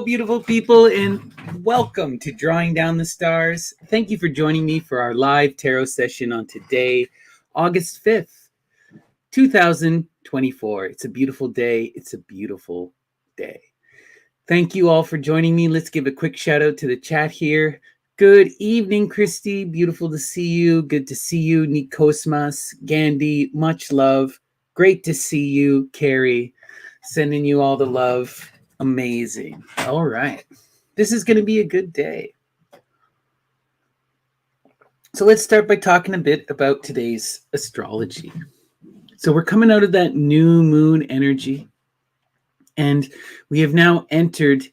beautiful people, and welcome to Drawing Down the Stars. Thank you for joining me for our live tarot session on today, August 5th, 2024. It's a beautiful day. It's a beautiful day. Thank you all for joining me. Let's give a quick shout out to the chat here. Good evening, Christy. Beautiful to see you. Good to see you, Nikosmas, Gandhi. Much love. Great to see you, Carrie. Sending you all the love. Amazing. All right. This is going to be a good day. So let's start by talking a bit about today's astrology. So we're coming out of that new moon energy, and we have now entered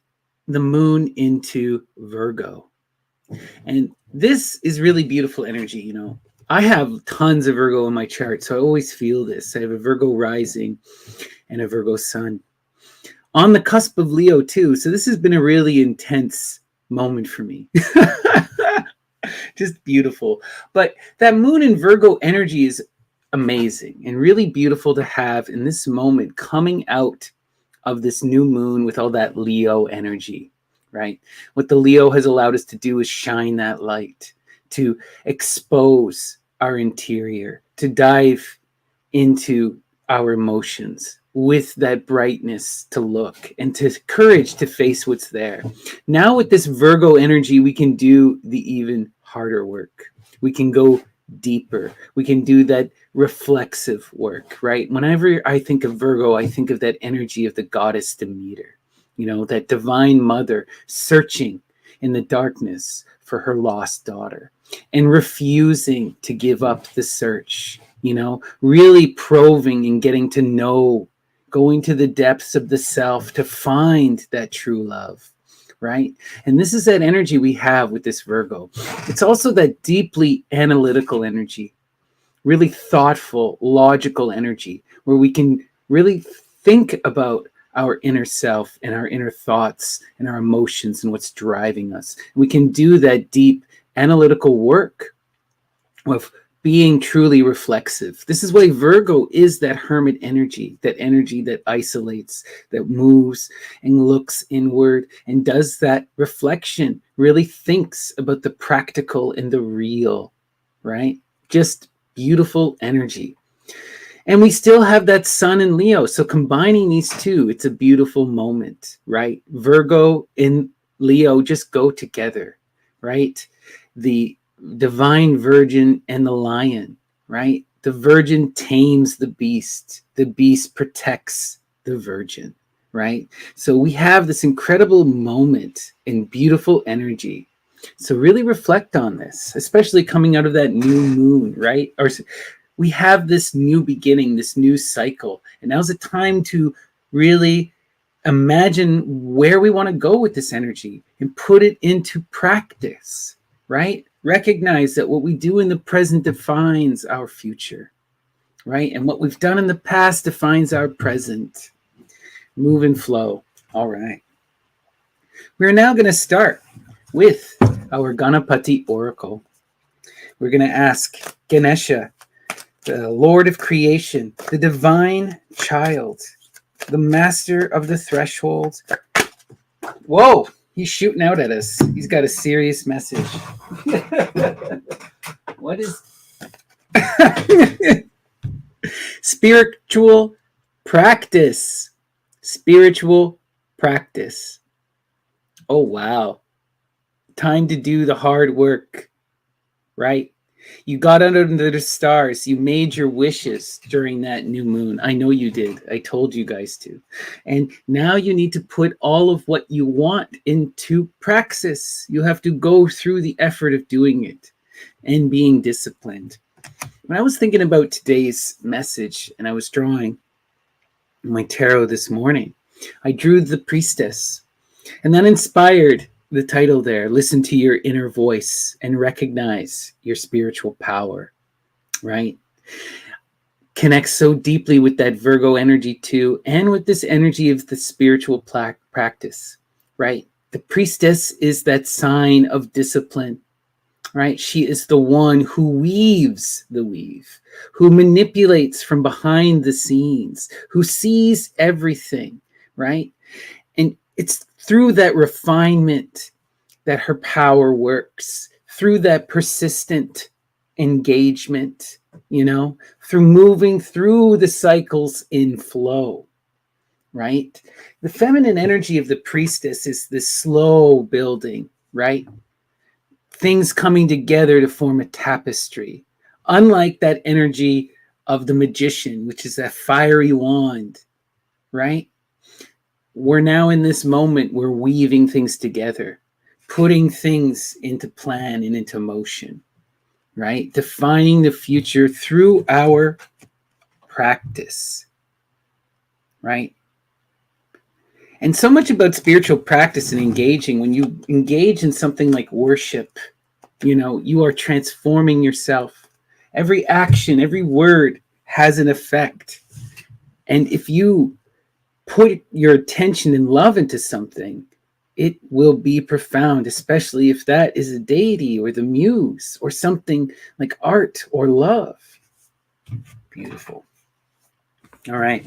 the moon into Virgo. And this is really beautiful energy. You know, I have tons of Virgo in my chart, so I always feel this. I have a Virgo rising and a Virgo sun. On the cusp of Leo too. So this has been a really intense moment for me. Just beautiful. But that moon in Virgo energy is amazing and really beautiful to have in this moment coming out of this new moon with all that Leo energy, right? What the Leo has allowed us to do is shine that light, to expose our interior, to dive into our emotions with that brightness to look and to courage to face what's there. Now with this Virgo energy, we can do the even harder work. We can go deeper. We can do that reflexive work, right? Whenever I think of Virgo, I think of that energy of the goddess Demeter, you know, that divine mother searching in the darkness for her lost daughter and refusing to give up the search, you know, really probing and getting to know, going to the depths of the self to find that true love, right? And this is that energy we have with this Virgo. It's also that deeply analytical energy, really thoughtful, logical energy, where we can really think about our inner self and our inner thoughts and our emotions and what's driving us. We can do that deep analytical work of being truly reflexive. This is why Virgo is that hermit energy that isolates, that moves and looks inward and does that reflection, really thinks about the practical and the real, right? Just beautiful energy. And we still have that sun in Leo. So combining these two, it's a beautiful moment, right? Virgo and Leo just go together, right? The divine virgin and the lion, right? The virgin tames the beast protects the virgin, right? So we have this incredible moment in beautiful energy. So really reflect on this, especially coming out of that new moon, right? Or we have this new beginning, this new cycle, and now's the time to really imagine where we want to go with this energy and put it into practice, right? Recognize that what we do in the present defines our future, right? And what we've done in the past defines our present. Move and flow. All right. We're now going to start with our Ganapati Oracle. We're going to ask Ganesha, the Lord of creation, the divine child, the master of the threshold. Whoa! He's shooting out at us. He's got a serious message. What is spiritual practice? Spiritual practice. Oh, wow. Time to do the hard work, right? You got under the stars. You made your wishes during that new moon. I know you did. I told you guys to. And now you need to put all of what you want into praxis. You have to go through the effort of doing it and being disciplined. When I was thinking about today's message and I was drawing my tarot this morning, I drew the priestess, and that inspired the title there. Listen to your inner voice and recognize your spiritual power, right? Connects so deeply with that Virgo energy too, and with this energy of the spiritual practice, right? The priestess is that sign of discipline, right? She is the one who weaves the weave, who manipulates from behind the scenes, who sees everything, right? And It's through that refinement that her power works, through that persistent engagement, through moving through the cycles in flow, right? The feminine energy of the priestess is this slow building, right? Things coming together to form a tapestry. Unlike that energy of the magician, which is that fiery wand, right? We're now in this moment, we're weaving things together, putting things into plan and into motion, right? Defining the future through our practice, right? And so much about spiritual practice and engaging, when you engage in something like worship, you are transforming yourself. Every action, every word has an effect. And if you put your attention and love into something, it will be profound, especially if that is a deity or the muse or something like art or love. Beautiful. All right.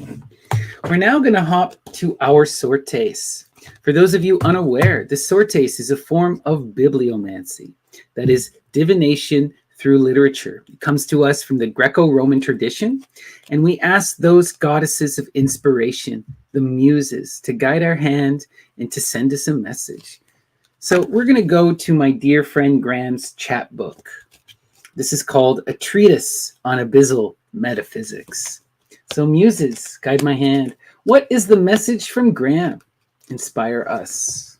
We're now going to hop to our sortes. For those of you unaware, the sortes is a form of bibliomancy, that is divination through literature. It comes to us from the Greco-Roman tradition, and we ask those goddesses of inspiration, the muses, to guide our hand and to send us a message. So we're going to go to my dear friend Graham's chat book. This is called A Treatise on Abyssal Metaphysics. So muses, guide my hand. What is the message from Graham? Inspire us.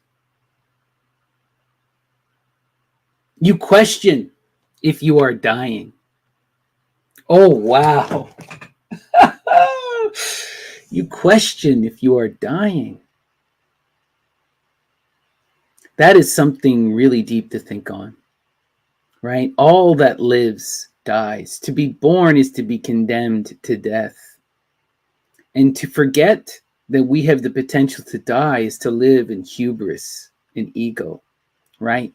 You question if you are dying. Oh, wow. You question if you are dying. That is something really deep to think on, right? All that lives dies. To be born is to be condemned to death. And to forget that we have the potential to die is to live in hubris and ego, right?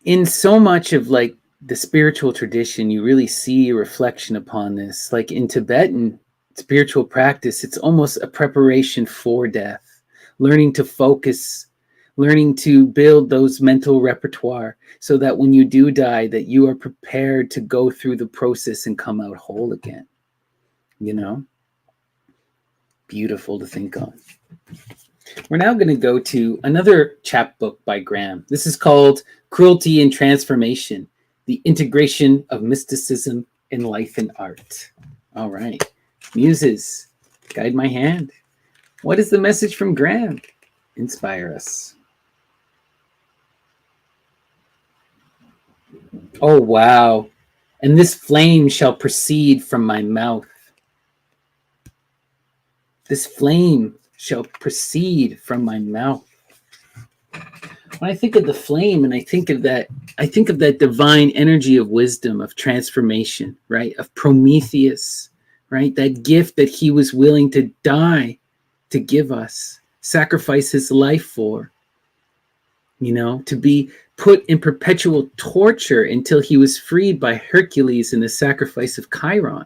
In so much of like the spiritual tradition, you really see a reflection upon this. Like in Tibetan spiritual practice, it's almost a preparation for death, learning to focus, learning to build those mental repertoire so that when you do die, that you are prepared to go through the process and come out whole again. Beautiful to think on. We're now going to go to another chapbook by Graham. This is called Cruelty and Transformation, the Integration of Mysticism in Life and Art. All right. Muses, guide my hand. What is the message from Graham? Inspire us. Oh, wow. And this flame shall proceed from my mouth. This flame shall proceed from my mouth. When I think of the flame and I think of that divine energy of wisdom, of transformation, right? Of Prometheus, right? That gift that he was willing to die to give us, sacrifice his life for, to be put in perpetual torture until he was freed by Hercules in the sacrifice of Chiron.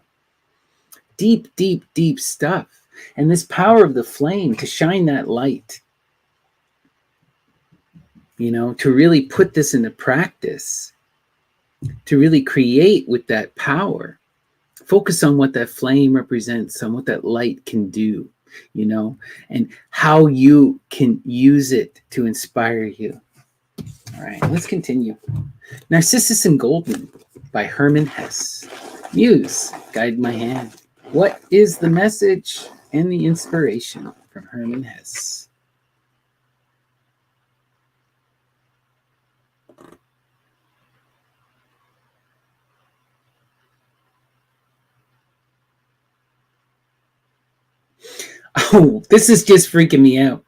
Deep, deep, deep stuff. And this power of the flame to shine that light, to really put this into practice, to really create with that power, focus on what that flame represents, on what that light can do, and how you can use it to inspire you. All right, let's continue. Narcissus and Goldman by Hermann Hesse. Muse, guide my hand. What is the message and the inspiration from Hermann Hesse? Oh, this is just freaking me out.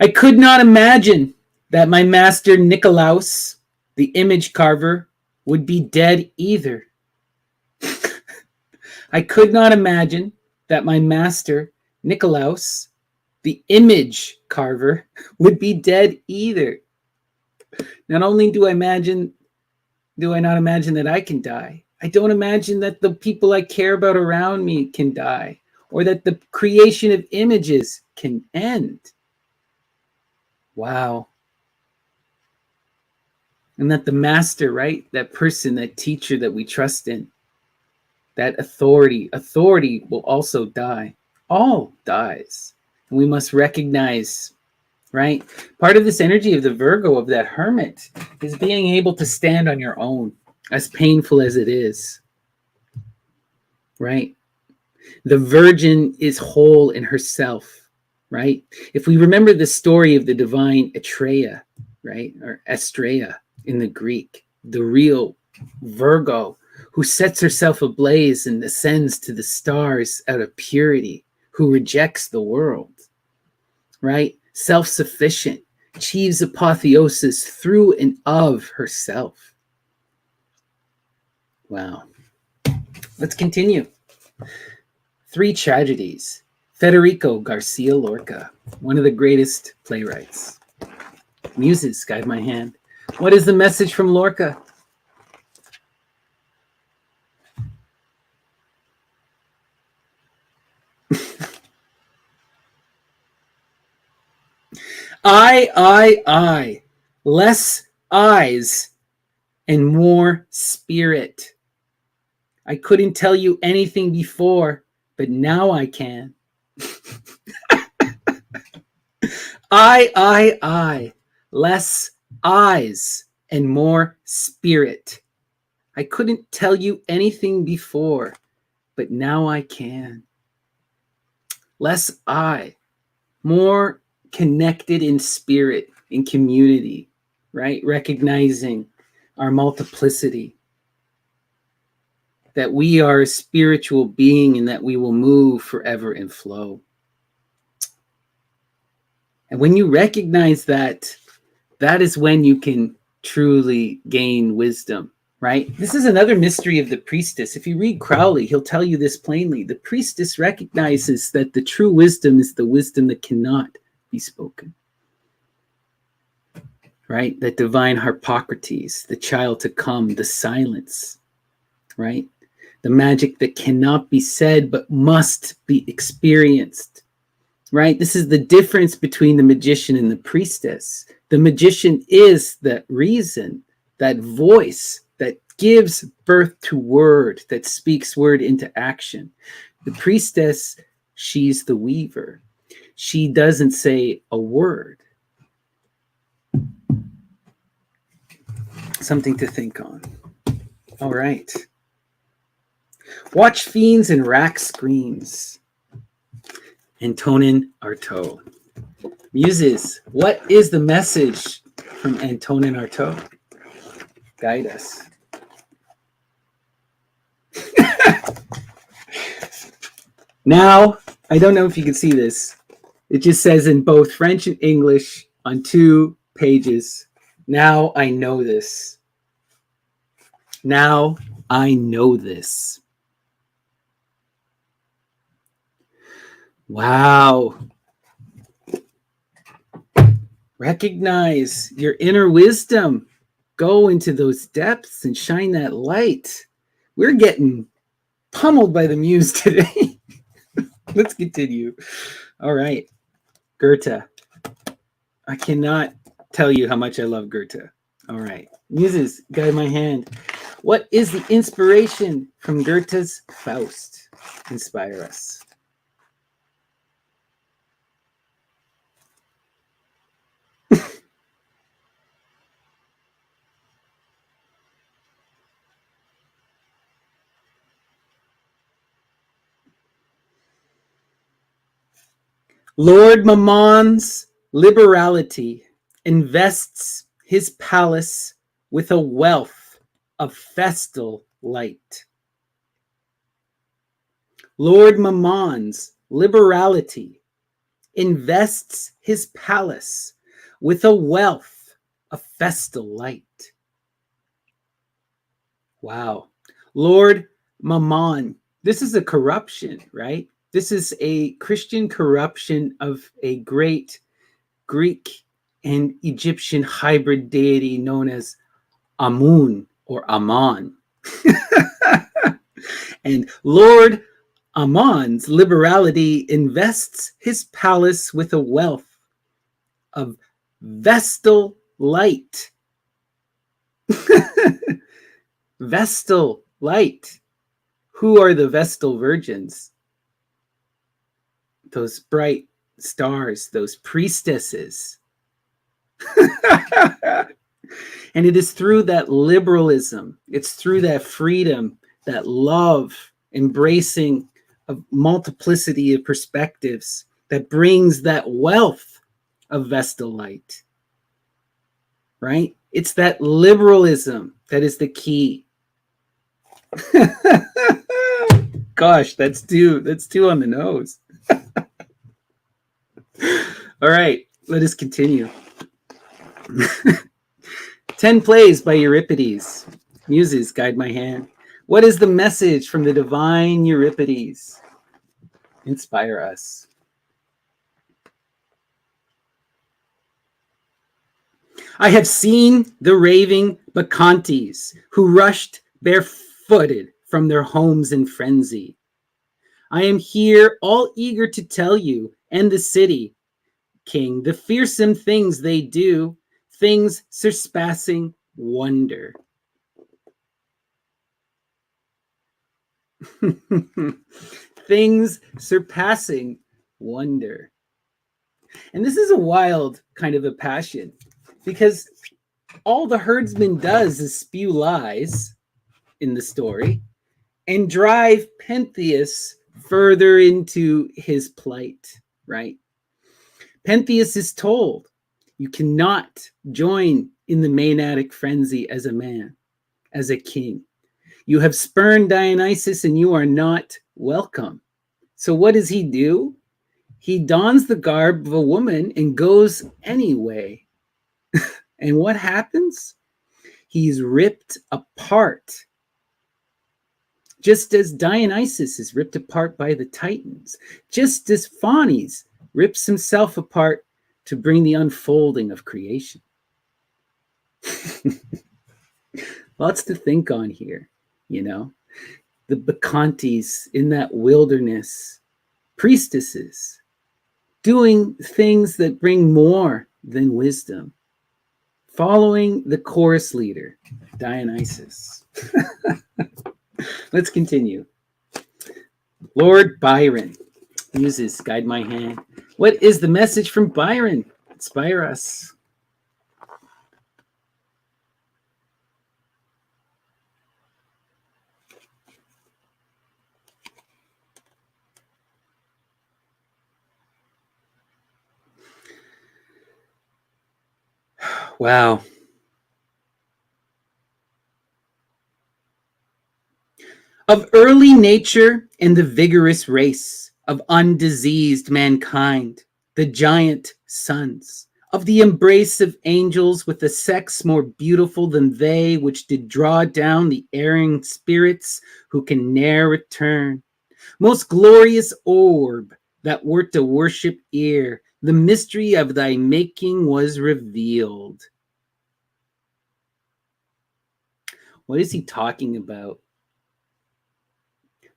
I could not imagine that my master Nikolaus, the image carver, would be dead either. I could not imagine that my master Nikolaus, the image carver, would be dead either. Not only do I not imagine that I can die, I don't imagine that the people I care about around me can die, or that the creation of images can end. Wow. And that the master, right? That person, that teacher that we trust in, that authority will also die. All dies. And we must recognize, right? Part of this energy of the Virgo, of that hermit, is being able to stand on your own, as painful as it is, right? The virgin is whole in herself, right? If we remember the story of the divine Atreya, right? Or Estrella in the Greek, the real Virgo who sets herself ablaze and ascends to the stars out of purity, who rejects the world, right? Self-sufficient, achieves apotheosis through and of herself. Wow. Let's continue. 3 Tragedies. Federico Garcia Lorca, one of the greatest playwrights. Muses, guide my hand. What is the message from Lorca? I. Less eyes and more spirit. I couldn't tell you anything before, but now I can. I. Less eyes and more spirit. I couldn't tell you anything before, but now I can. Less I, more connected in spirit, in community, right? Recognizing our multiplicity, that we are a spiritual being and that we will move forever and flow. And when you recognize that, that is when you can truly gain wisdom, right? This is another mystery of the priestess. If you read Crowley, he'll tell you this plainly. The priestess recognizes that the true wisdom is the wisdom that cannot be spoken, right? That divine Harpocrates, the child to come, the silence, right? The magic that cannot be said but must be experienced, right? This is the difference between the magician and the priestess. The magician is that reason, that voice that gives birth to word, that speaks word into action. The priestess, she's the weaver. She doesn't say a word. Something to think on. All right. Watch fiends and rack screams. Antonin Artaud. Muses, what is the message from Antonin Artaud? Guide us. Now, I don't know if you can see this. It just says in both French and English on 2 pages. Now I know this. Now I know this. Wow. Recognize your inner wisdom. Go into those depths and shine that light. We're getting pummeled by the muse today. Let's continue. All right. Goethe. I cannot tell you how much I love Goethe. All right. Muses, guide my hand. What is the inspiration from Goethe's Faust? Inspire us. Lord Mammon's liberality invests his palace with a wealth of festal light. Lord Mammon's liberality invests his palace with a wealth of festal light. Wow. Lord Mammon. This is a corruption, right? This is a Christian corruption of a great Greek and Egyptian hybrid deity known as Amun or Aman. And Lord Amon's liberality invests his palace with a wealth of Vestal light. Vestal light. Who are the Vestal virgins? Those bright stars, those priestesses. And it is through that liberalism, it's through that freedom, that love, embracing of multiplicity of perspectives that brings that wealth of Vestal light, right? It's that liberalism that is the key. Gosh, that's two on the nose. All right, let us continue. 10 plays by Euripides. Muses, guide my hand. What is the message from the divine Euripides? Inspire us. I have seen the raving Bacchantes who rushed barefooted from their homes in frenzy. I am here all eager to tell you and the city, king, the fearsome things they do, things surpassing wonder. Things surpassing wonder. And this is a wild kind of a passion, because all the herdsman does is spew lies in the story and drive Pentheus further into his plight, right? Pentheus is told, you cannot join in the Maenadic frenzy as a man, as a king. You have spurned Dionysus and you are not welcome. So what does he do? He dons the garb of a woman and goes anyway. And what happens? He's ripped apart. Just as Dionysus is ripped apart by the Titans, just as Phanes rips himself apart to bring the unfolding of creation. Lots to think on here, you know. The Bacchantes in that wilderness, priestesses, doing things that bring more than wisdom, following the chorus leader, Dionysus. Let's continue. Lord Byron. Muses, guide my hand. What is the message from Byron? Inspire us. Wow. Of early nature and the vigorous race of undiseased mankind, the giant sons, of the embrace of angels with a sex more beautiful than they, which did draw down the erring spirits who can ne'er return. Most glorious orb that wert to worship ere the mystery of thy making was revealed. What is he talking about?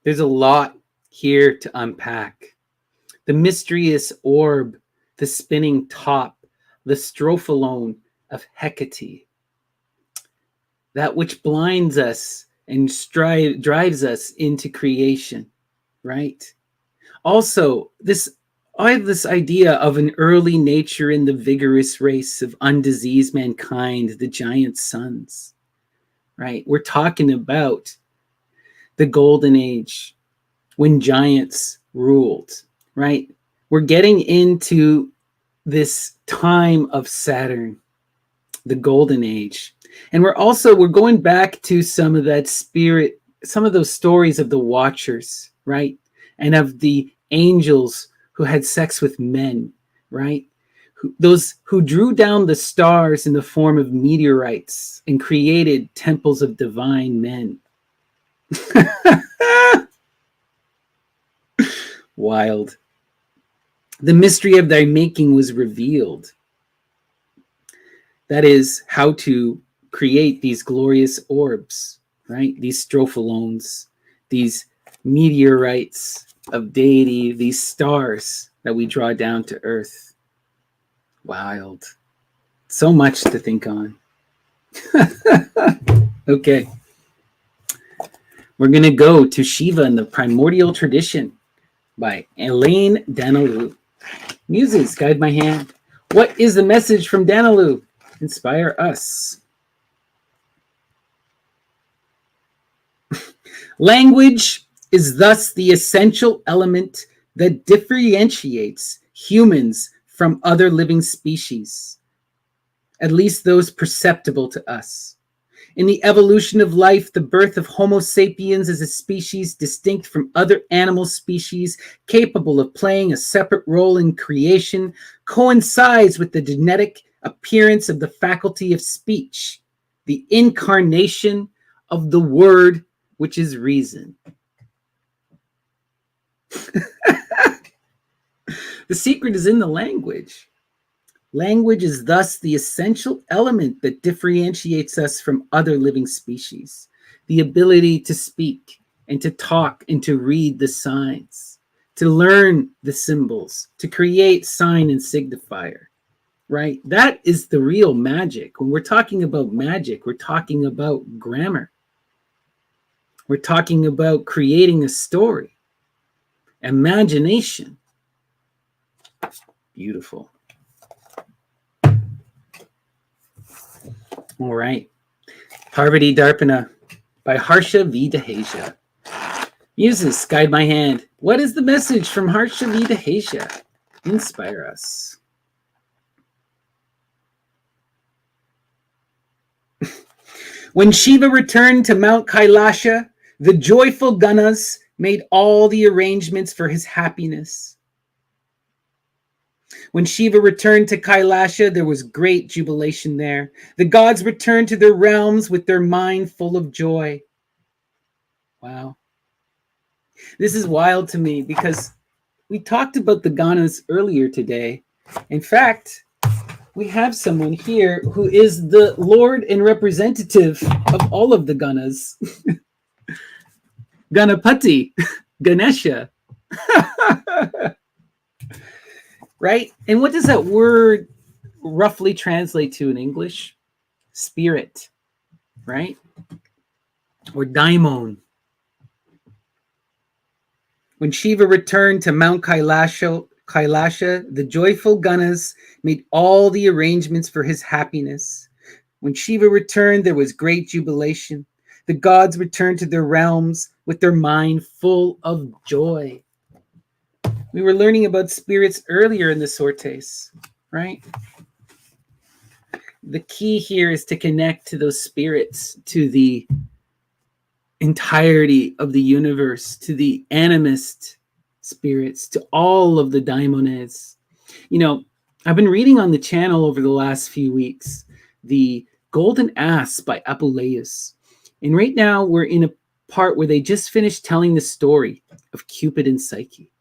There's a lot here to unpack. The mysterious orb, the spinning top, the strophalone of Hecate, that which blinds us and drives us into creation, right? Also, I have this idea of an early nature in the vigorous race of undiseased mankind, the giant sons, right? We're talking about the golden age when giants ruled, right? We're getting into this time of Saturn, the golden age. And we're going back to some of that spirit, some of those stories of the Watchers, right? And of the angels who had sex with men, right? Those who drew down the stars in the form of meteorites and created temples of divine men. Wild. The mystery of thy making was revealed. That is how to create these glorious orbs, right? These strophalones, these meteorites, of deity, these stars that we draw down to earth. Wild. So much to think on. Okay. We're going to go to Shiva and the Primordial Tradition by Elaine Danilou. Muses, guide my hand. What is the message from Danilou? Inspire us. Language is thus the essential element that differentiates humans from other living species, at least those perceptible to us. In the evolution of life, the birth of Homo sapiens as a species distinct from other animal species, capable of playing a separate role in creation, coincides with the genetic appearance of the faculty of speech, the incarnation of the word, which is reason. The secret is in the language. Language is thus the essential element that differentiates us from other living species. The ability to speak and to talk and to read the signs, to learn the symbols, to create sign and signifier, right? That is the real magic. When we're talking about magic, we're talking about grammar. We're talking about creating a story. Imagination. Beautiful. All right. Parvati Darpana by Harsha V. Daheja. Muses, guide my hand. What is the message from Harsha V. Daheja? Inspire us. When Shiva returned to Mount Kailasha, the joyful Ganas made all the arrangements for his happiness. When Shiva returned to Kailasha, there was great jubilation there. The gods returned to their realms with their mind full of joy. Wow. This is wild to me because we talked about the Ganas earlier today. In fact, we have someone here who is the Lord and representative of all of the Ganas. Ganapati, Ganesha. Right? And what does that word roughly translate to in English? Spirit, right? Or daimon. When Shiva returned to Mount Kailasha, the joyful Ganas made all the arrangements for his happiness. When Shiva returned, there was great jubilation. The gods returned to their realms with their mind full of joy. We were learning about spirits earlier in the sortes, right? The key here is to connect to those spirits, to the entirety of the universe, to the animist spirits, to all of the daimones. You know, I've been reading on the channel over the last few weeks, The Golden Ass by Apuleius. And right now we're in a part where they just finished telling the story of Cupid and Psyche.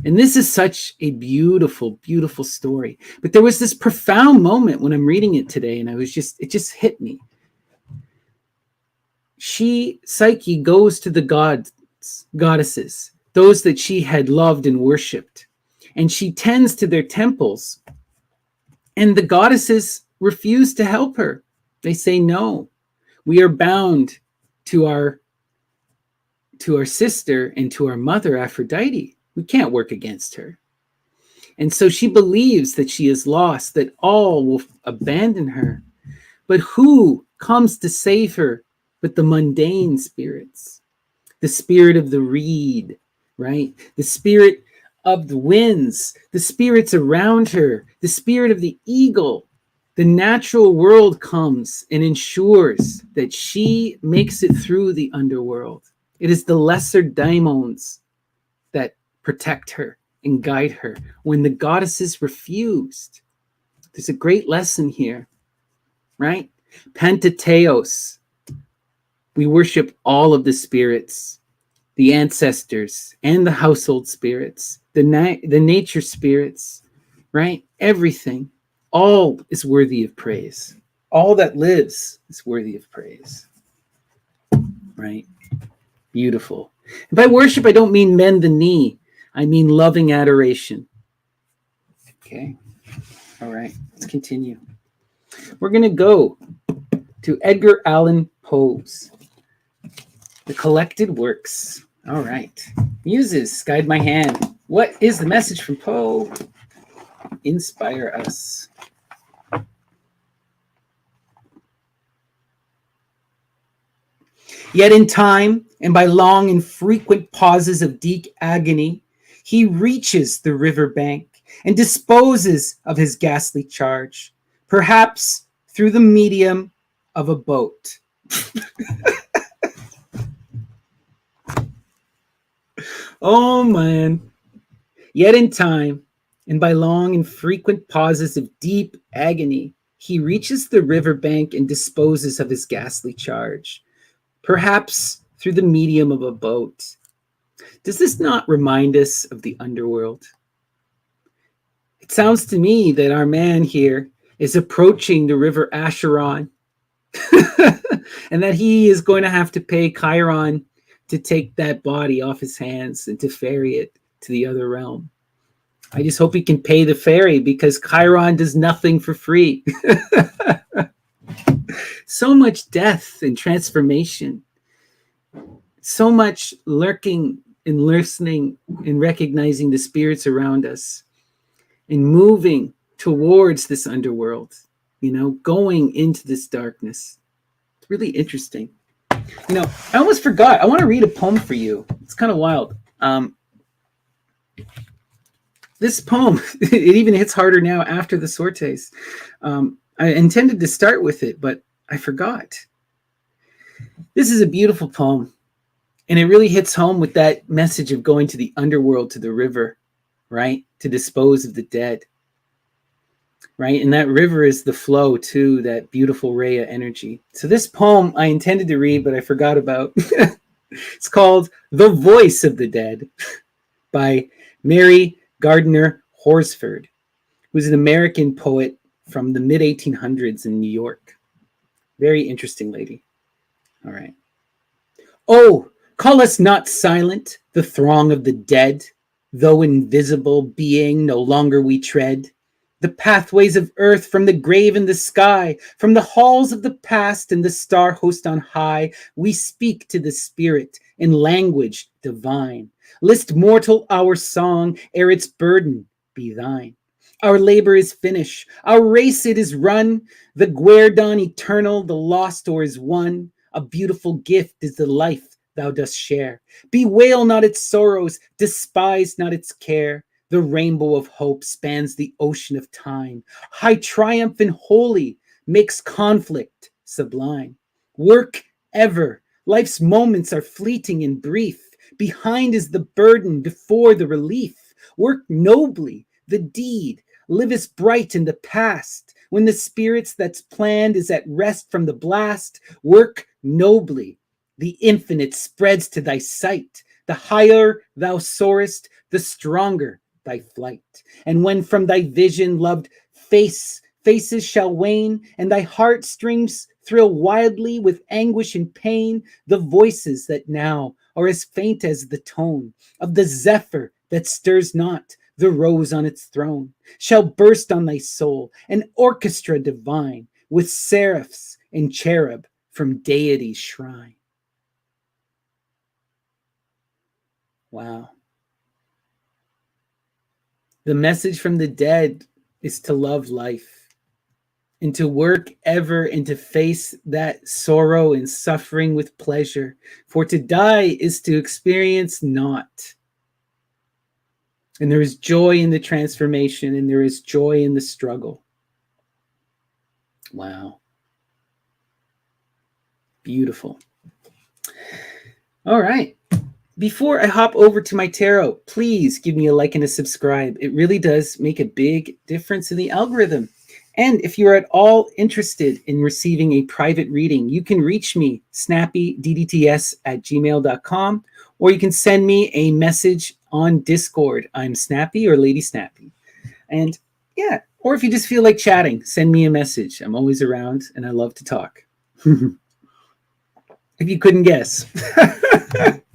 And this is such a beautiful, beautiful story. But there was this profound moment when I'm reading it today, and it just hit me. Psyche, goes to the goddesses, those that she had loved and worshipped, and she tends to their temples. And the goddesses refuse to help her. They say, no, we are bound to our sister and to our mother, Aphrodite. We can't work against her. And so she believes that she is lost, that all will abandon her. But who comes to save her but the mundane spirits? The spirit of the reed, right? The spirit of the winds, the spirits around her, the spirit of the eagle. The natural world comes and ensures that she makes it through the underworld. It is the lesser daimons that protect her and guide her when the goddesses refused. There's a great lesson here, right? Pentateos. We worship all of the spirits, the ancestors and the household spirits, the nature spirits, right? Everything. All is worthy of praise. All that lives is worthy of praise, right? Beautiful. And by worship, I don't mean bend the knee. I mean loving adoration. Okay. All right. Let's continue. We're going to go to Edgar Allan Poe's The Collected Works. All right. Muses, guide my hand. What is the message from Poe? Inspire us. Yet in time, and by long and frequent pauses of deep agony, he reaches the river bank and disposes of his ghastly charge, perhaps through the medium of a boat. Oh, man. Yet in time, and by long and frequent pauses of deep agony, he reaches the river bank and disposes of his ghastly charge, perhaps through the medium of a boat. Does this not remind us of the underworld? It sounds to me that our man here is approaching the river Acheron and that he is going to have to pay Chiron to take that body off his hands and to ferry it to the other realm. I just hope he can pay the ferry because Chiron does nothing for free. So much death and transformation. So much lurking and listening and recognizing the spirits around us and moving towards this underworld, going into this darkness. It's really interesting. I almost forgot. I want to read a poem for you. It's kind of wild. This poem, it even hits harder now after the sortes. I intended to start with it, but I forgot. This is a beautiful poem, and it really hits home with that message of going to the underworld, to the river, right? To dispose of the dead, right? And that river is the flow to that beautiful ray of energy. So this poem I intended to read, but I forgot about. It's called The Voice of the Dead by Mary Gardner Horsford, who's an American poet from the mid-1800s in New York. Very interesting lady. All right. Oh, call us not silent, the throng of the dead, though invisible being no longer we tread. The pathways of earth from the grave and the sky, from the halls of the past and the star host on high, we speak to the spirit in language divine. List mortal our song ere its burden be thine. Our labor is finished, our race it is run, the guerdon eternal, the lost or is won. A beautiful gift is the life thou dost share. Bewail not its sorrows, despise not its care. The rainbow of hope spans the ocean of time. High triumph and holy makes conflict sublime. Work ever, life's moments are fleeting and brief. Behind is the burden, before the relief. Work nobly, the deed, livest bright in the past. When the spirits that's planned is at rest from the blast, work nobly. The infinite spreads to thy sight. The higher thou soarest, the stronger thy flight. And when from thy vision loved faces shall wane, and thy heartstrings thrill wildly with anguish and pain, the voices that now are as faint as the tone of the zephyr that stirs not the rose on its throne, shall burst on thy soul, an orchestra divine, with seraphs and cherub from deity's shrine. Wow. The message from the dead is to love life and to work ever and to face that sorrow and suffering with pleasure. For to die is to experience naught. And there is joy in the transformation, and there is joy in the struggle. Wow. Beautiful. All right. Before I hop over to my tarot, please give me a like and a subscribe. It really does make a big difference in the algorithm. And if you're at all interested in receiving a private reading, you can reach me, snappydts@gmail.com, or you can send me a message on Discord. I'm Snappy or Lady Snappy. And yeah, or if you just feel like chatting, send me a message. I'm always around and I love to talk. If you couldn't guess.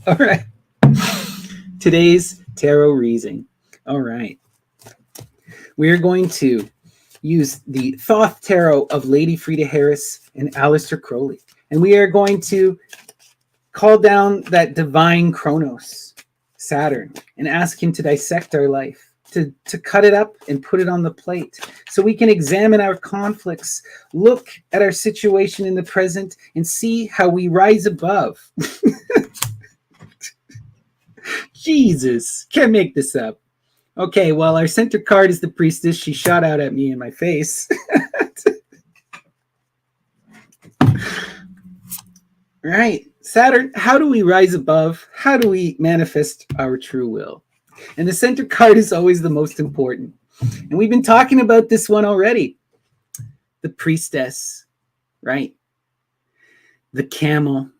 All right. today's tarot reading. All right. We are going to use the Thoth Tarot of Lady Frida Harris and Aleister Crowley. And we are going to call down that divine Kronos, Saturn, and ask him to dissect our life, to cut it up and put it on the plate so we can examine our conflicts, look at our situation in the present, and see how we rise above. Jesus, can't make this up. Okay, well, our center card is the Priestess. She shot out at me in my face. Right. Saturn, how do we rise above? How do we manifest our true will? And the center card is always the most important. And we've been talking about this one already. The Priestess, right? The camel.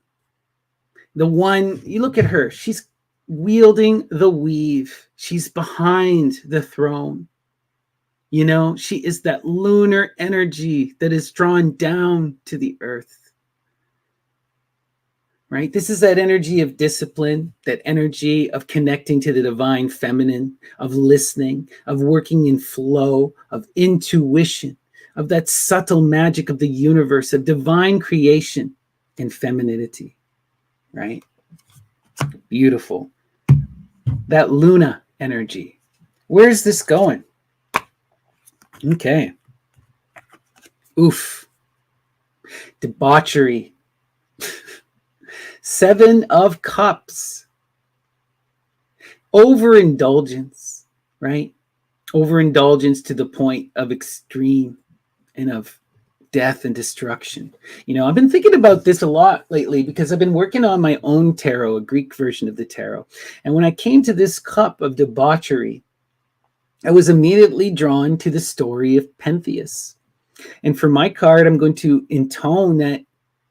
The one, you look at her, she's wielding the weave. She's behind the throne. You know, she is that lunar energy that is drawn down to the earth. Right? This is that energy of discipline, that energy of connecting to the divine feminine, of listening, of working in flow, of intuition, of that subtle magic of the universe, of divine creation and femininity. Right? Beautiful. That Luna energy. Where's this going? Okay. Oof. Debauchery. Seven of Cups. Overindulgence, right? Overindulgence to the point of extreme and of death and destruction. You know, I've been thinking about this a lot lately because I've been working on my own tarot, a Greek version of the tarot. And when I came to this cup of debauchery, I was immediately drawn to the story of Pentheus. And for my card, I'm going to intone that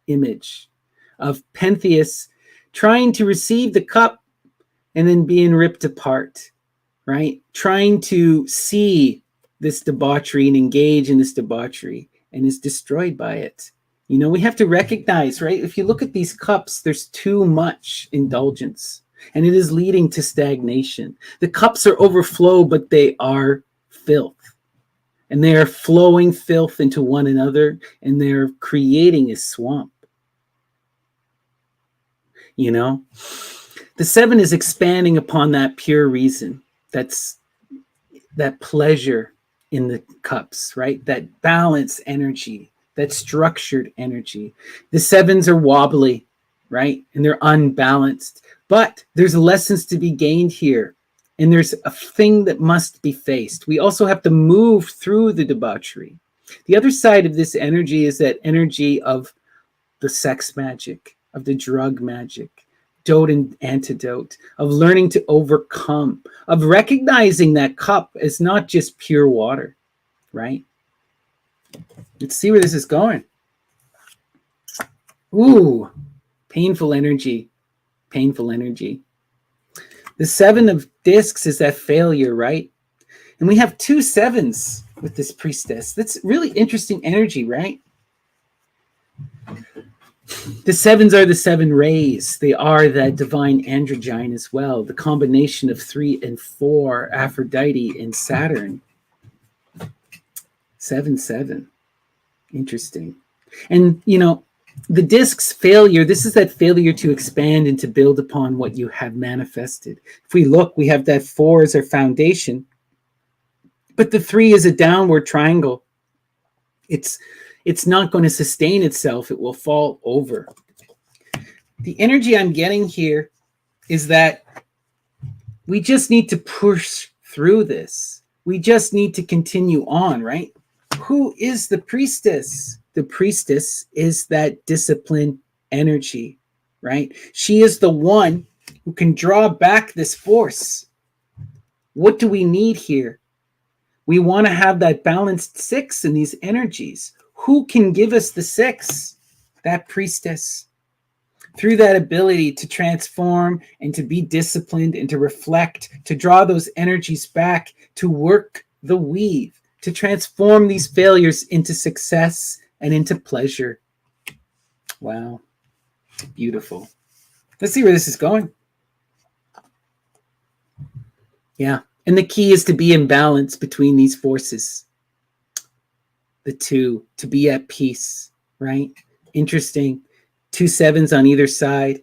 image of Pentheus trying to receive the cup and then being ripped apart, right? Trying to see this debauchery and engage in this debauchery and is destroyed by it. You know, we have to recognize, right? If you look at these cups, there's too much indulgence and it is leading to stagnation. The cups are overflow, but they are filth. And they are flowing filth into one another and they're creating a swamp. You know, the seven is expanding upon that pure reason. That's that pleasure in the cups, right? That balance energy, that structured energy. The sevens are wobbly, right? And they're unbalanced. But there's lessons to be gained here. And there's a thing that must be faced. We also have to move through the debauchery. The other side of this energy is that energy of the sex magic, of the drug magic, dote and antidote, of learning to overcome, of recognizing that cup as not just pure water, right? Let's see where this is going. Ooh, painful energy, painful energy. The seven of discs is that failure, right? And we have two sevens with this priestess. That's really interesting energy, right? The sevens are the seven rays. They are that divine androgyne as well. The combination of 3 and 4, Aphrodite and Saturn. 7-7. Interesting. And, you know, the disc's failure, this is that failure to expand and to build upon what you have manifested. If we look, we have that 4 as our foundation, but the 3 is a downward triangle. It's not going to sustain itself. It will fall over. The energy I'm getting here is that we just need to push through this. We just need to continue on, right? Who is the priestess? The priestess is that discipline energy, right? She is the one who can draw back this force. What do we need here? We want to have that balanced 6 in these energies. Who can give us the 6? That priestess. Through that ability to transform and to be disciplined and to reflect, to draw those energies back, to work the weave, to transform these failures into success and into pleasure. Wow. Beautiful. Let's see where this is going. Yeah. And the key is to be in balance between these forces, the two, to be at peace, right? Interesting. 2 sevens on either side,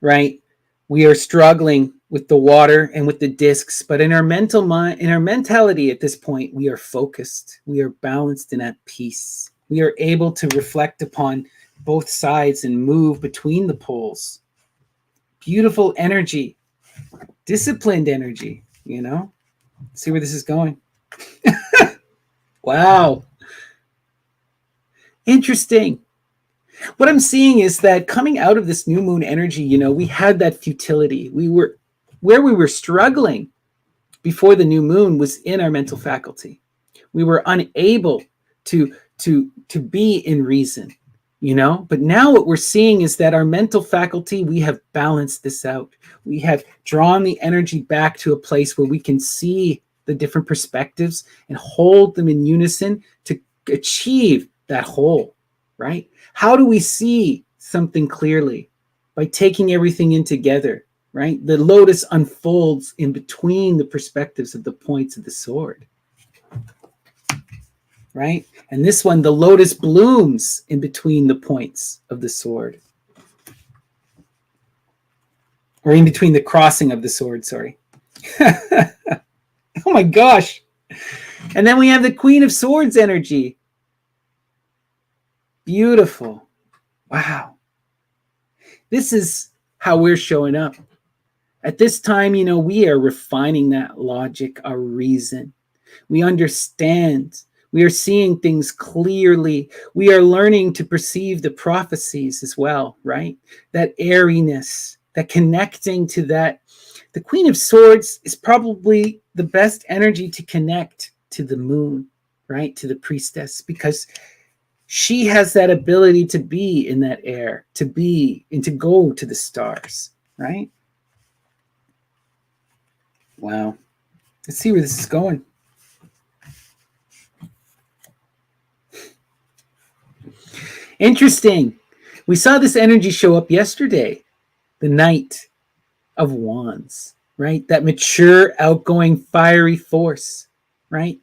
right? We are struggling with the water and with the discs, but in our mental mind, in our mentality at this point, we are focused, we are balanced and at peace. We are able to reflect upon both sides and move between the poles. Beautiful energy, disciplined energy, you know? See where this is going. Wow. Interesting. What I'm seeing is that coming out of this new moon energy, you know, we had that futility. We were struggling before the new moon was in our mental faculty. We were unable to be in reason, you know. But now what we're seeing is that our mental faculty, we have balanced this out. We have drawn the energy back to a place where we can see the different perspectives and hold them in unison to achieve that whole, right? How do we see something clearly? By taking everything in together, right? The lotus unfolds in between the perspectives of the points of the sword, right? And this one, the lotus blooms in between the points of the sword, or in between the crossing of the sword, sorry. Oh my gosh. And then we have the Queen of Swords energy. Beautiful. Wow. This is how we're showing up. At this time, you know, we are refining that logic, our reason. We understand. We are seeing things clearly. We are learning to perceive the prophecies as well, right? That airiness, that connecting to that. The Queen of Swords is probably the best energy to connect to the moon, right? To the priestess, because she has that ability to be in that air, to be and to go to the stars, right? Wow. Let's see where this is going. Interesting. We saw this energy show up yesterday, the Knight of Wands, right? That mature, outgoing, fiery force, right?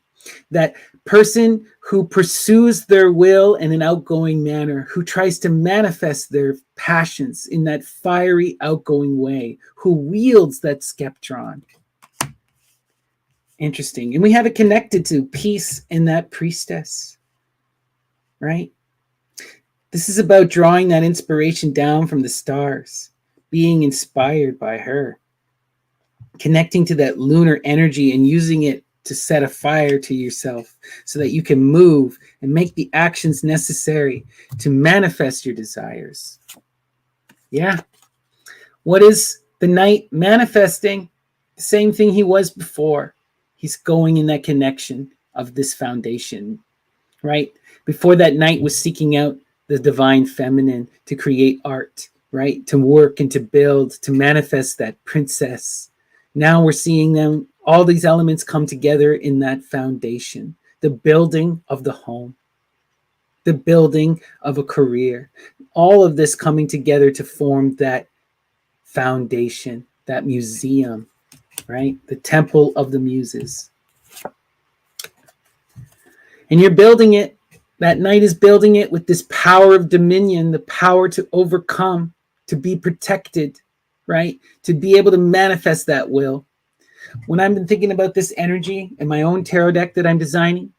That person who pursues their will in an outgoing manner, who tries to manifest their passions in that fiery, outgoing way, who wields that skeptron. Interesting. And we have it connected to peace in that priestess, right? This is about drawing that inspiration down from the stars, being inspired by her, connecting to that lunar energy and using it to set a fire to yourself so that you can move and make the actions necessary to manifest your desires. Yeah. What is the Knight manifesting? The same thing he was before. He's going in that connection of this foundation, right? Before that Knight was seeking out the divine feminine to create art, right? To work and to build, to manifest that princess. Now we're seeing them, all these elements come together in that foundation, the building of the home, the building of a career, all of this coming together to form that foundation, that museum, right? The temple of the muses. And you're building it. That Knight is building it with this power of dominion, the power to overcome, to be protected, right? To be able to manifest that will. When I've been thinking about this energy in my own tarot deck that I'm designing,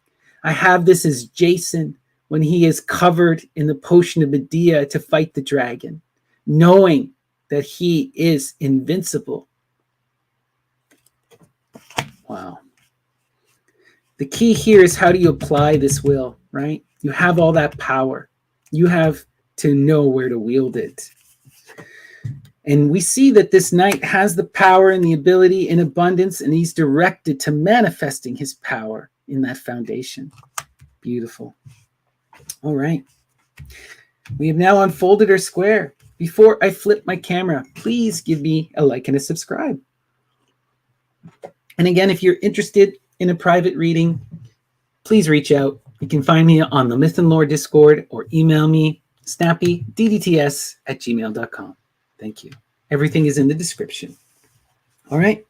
I have this as Jason when he is covered in the potion of Medea to fight the dragon, knowing that he is invincible. Wow. The key here is, how do you apply this will, right? You have all that power. You have to know where to wield it. And we see that this Knight has the power and the ability in abundance, and he's directed to manifesting his power in that foundation. Beautiful. All right. We have now unfolded our square. Before I flip my camera, please give me a like and a subscribe. And again, if you're interested in a private reading, please reach out. You can find me on the Myth and Lore Discord or email me, snappydts@gmail.com. Thank you. Everything is in the description. All right.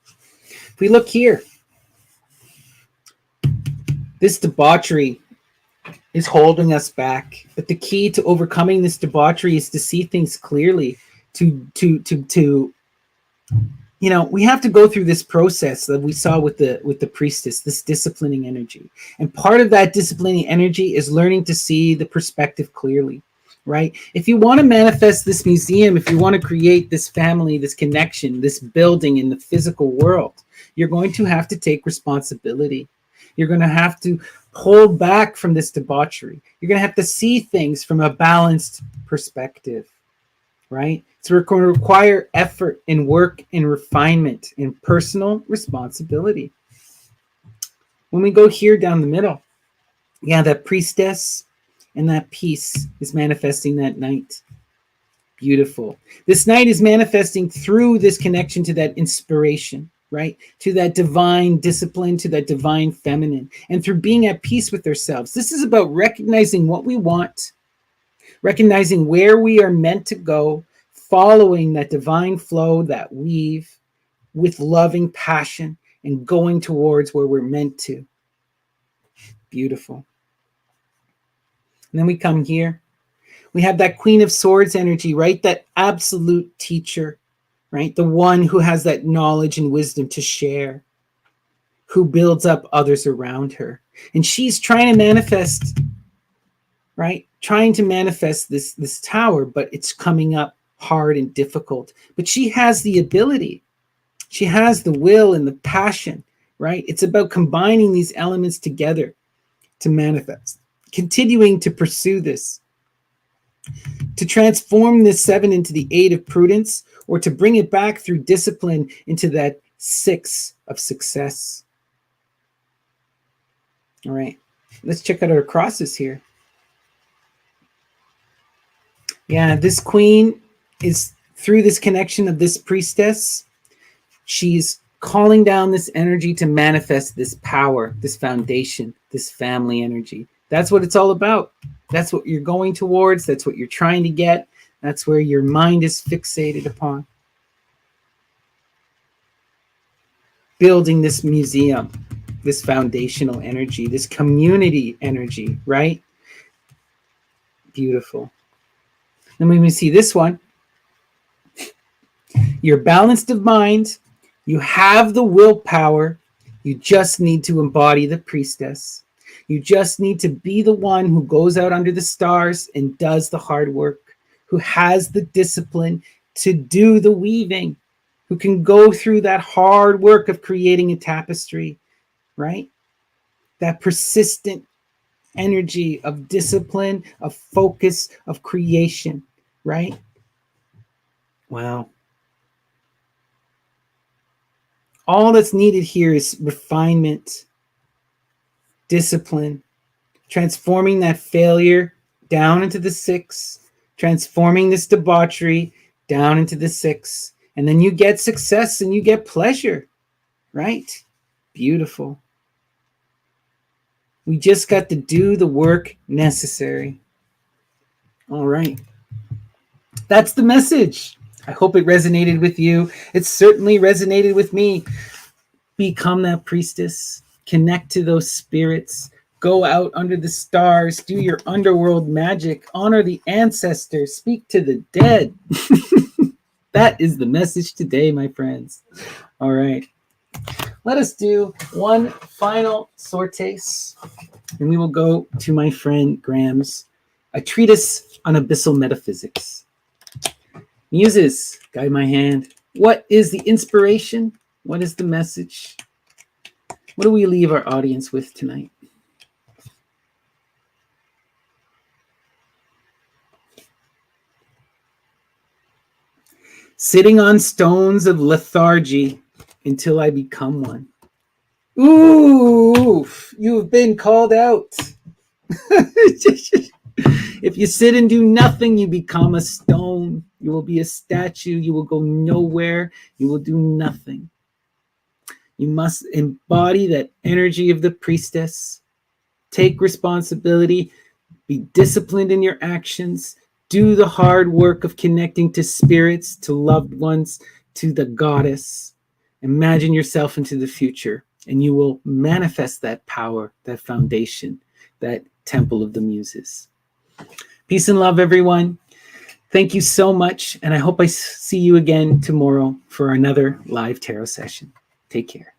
If we look here, this debauchery is holding us back. But the key to overcoming this debauchery is to see things clearly. We have to go through this process that we saw with the priestess, this disciplining energy. And part of that disciplining energy is learning to see the perspective clearly, right? If you want to manifest this museum, if you want to create this family, this connection, this building in the physical world, you're going to have to take responsibility. You're going to have to hold back from this debauchery. You're going to have to see things from a balanced perspective, right? So it's going to require effort and work and refinement and personal responsibility. When we go here down the middle, that priestess and that peace is manifesting that night. Beautiful. This night is manifesting through this connection to that inspiration, right? To that divine discipline, to that divine feminine, and through being at peace with ourselves. This is about recognizing what we want, recognizing where we are meant to go, following that divine flow, that weave with loving passion and going towards where we're meant to. Beautiful. And then we come here. We have that Queen of Swords energy, right? That absolute teacher, right? The one who has that knowledge and wisdom to share, who builds up others around her. And she's trying to manifest, right? Trying to manifest this tower, but it's coming up hard and difficult. But she has the ability. She has the will and the passion, right? It's about combining these elements together to manifest, continuing to pursue this, to transform this 7 into the 8 of prudence, or to bring it back through discipline into that 6 of success. All right, let's check out our crosses here. This queen is, through this connection of this priestess, she's calling down this energy to manifest this power, this foundation, this family energy. That's what it's all about. That's what you're going towards. That's what you're trying to get. That's where your mind is fixated upon. Building this museum, this foundational energy, this community energy, right? Beautiful. Then when we see this one, you're balanced of mind. You have the willpower. You just need to embody the priestess. You just need to be the one who goes out under the stars and does the hard work, who has the discipline to do the weaving, who can go through that hard work of creating a tapestry, right? That persistent energy of discipline, of focus, of creation, right? Wow. All that's needed here is refinement, discipline, transforming that failure down into the 6, transforming this debauchery down into the 6, and then you get success and you get pleasure, right? Beautiful. We just got to do the work necessary. All right. That's the message. I hope it resonated with you. It certainly resonated with me. Become that priestess. Connect to those spirits. Go out under the stars. Do your underworld magic. Honor the ancestors. Speak to the dead. That is the message today, my friends. All right. Let us do one final sortes, and we will go to my friend Graham's A Treatise on Abyssal Metaphysics. Muses, guide my hand. What is the inspiration? What is the message? What do we leave our audience with tonight? Sitting on stones of lethargy until I become one. Ooh, you've been called out. If you sit and do nothing, you become a stone. You will be a statue. You will go nowhere. You will do nothing. You must embody that energy of the priestess. Take responsibility. Be disciplined in your actions. Do the hard work of connecting to spirits, to loved ones, to the goddess. Imagine yourself into the future, and you will manifest that power, that foundation, that temple of the muses. Peace and love, everyone. Thank you so much, and I hope I see you again tomorrow for another live tarot session. Take care.